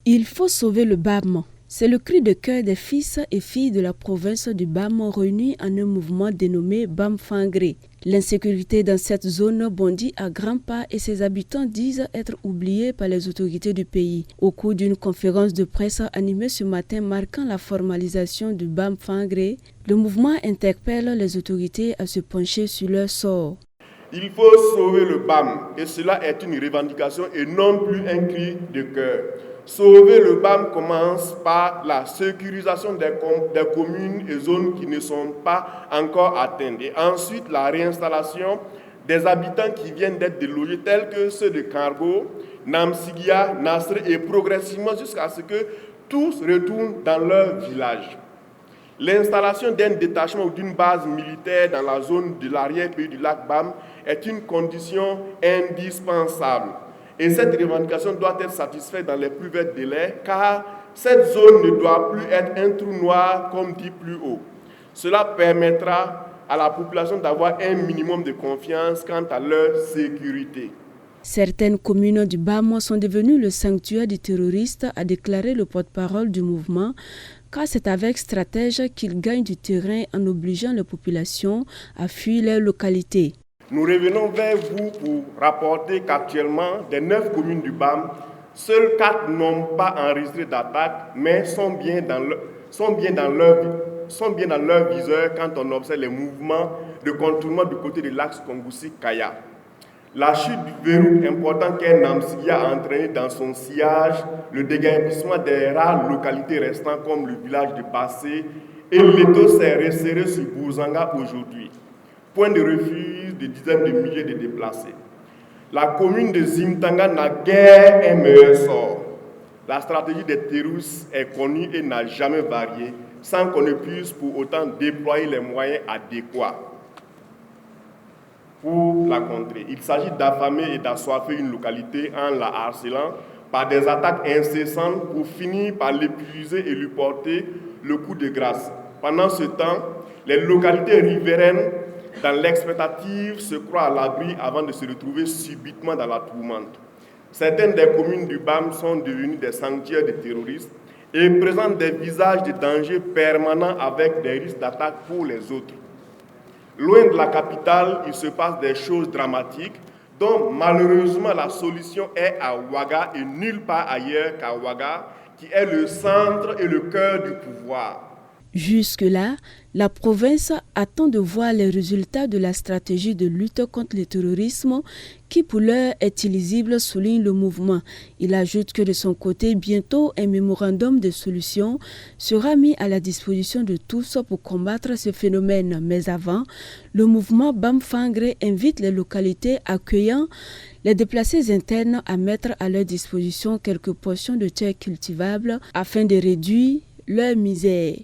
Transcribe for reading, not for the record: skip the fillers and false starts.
Il faut sauver le BAM. C'est le cri de cœur des fils et filles de la province du BAM réunis en un mouvement dénommé BAM Fangré. L'insécurité dans cette zone bondit à grands pas et ses habitants disent être oubliés par les autorités du pays. Au cours d'une conférence de presse animée ce matin marquant la formalisation du BAM Fangré, le mouvement interpelle les autorités à se pencher sur leur sort. Il faut sauver le BAM et cela est une revendication et non plus un cri de cœur. Sauver le BAM commence par la sécurisation des communes et zones qui ne sont pas encore atteintes. Et ensuite, la réinstallation des habitants qui viennent d'être délogés, tels que ceux de Cargo, Namsigia, Nasr, et progressivement jusqu'à ce que tous retournent dans leur village. L'installation d'un détachement ou d'une base militaire dans la zone de l'arrière-pays du lac BAM est une condition indispensable. Et cette revendication doit être satisfaite dans les plus brefs délais, car cette zone ne doit plus être un trou noir comme dit plus haut. Cela permettra à la population d'avoir un minimum de confiance quant à leur sécurité. Certaines communes du BAM sont devenues le sanctuaire des terroristes, a déclaré le porte-parole du mouvement, car c'est avec stratège qu'ils gagnent du terrain en obligeant les populations à fuir leur localité. Nous revenons vers vous pour rapporter qu'actuellement, des 9 communes du BAM, seules 4 n'ont pas enregistré d'attaque, mais sont bien dans leur viseur quand on observe les mouvements de contournement du côté de l'axe Kongoussi-Kaya. La chute du verrou important qu'un Namsigia a entraîné dans son sillage, le déguerpissement des rares localités restantes comme le village de Bassé et l'étau s'est resserré sur Bourzanga aujourd'hui. Point de refuge de dizaines de milliers de déplacés. La commune de Zimtanga n'a guère un meilleur sort. La stratégie des terroristes est connue et n'a jamais varié, sans qu'on ne puisse pour autant déployer les moyens adéquats pour la contrer. Il s'agit d'affamer et d'assoiffer une localité en la harcelant par des attaques incessantes pour finir par l'épuiser et lui porter le coup de grâce. Pendant ce temps, les localités riveraines dans l'expectative se croient à l'abri avant de se retrouver subitement dans la tourmente. Certaines des communes du BAM sont devenues des sanctuaires de terroristes et présentent des visages de danger permanents avec des risques d'attaque pour les autres. Loin de la capitale, il se passe des choses dramatiques dont malheureusement la solution est à Ouaga et nulle part ailleurs qu'à Ouaga, qui est le centre et le cœur du pouvoir. Jusque-là, la province attend de voir les résultats de la stratégie de lutte contre le terrorisme qui pour l'heure est illisible, souligne le mouvement. Il ajoute que de son côté, bientôt un mémorandum de solution sera mis à la disposition de tous pour combattre ce phénomène. Mais avant, le mouvement BAM Fangré invite les localités accueillant les déplacés internes à mettre à leur disposition quelques portions de terres cultivables afin de réduire leur misère.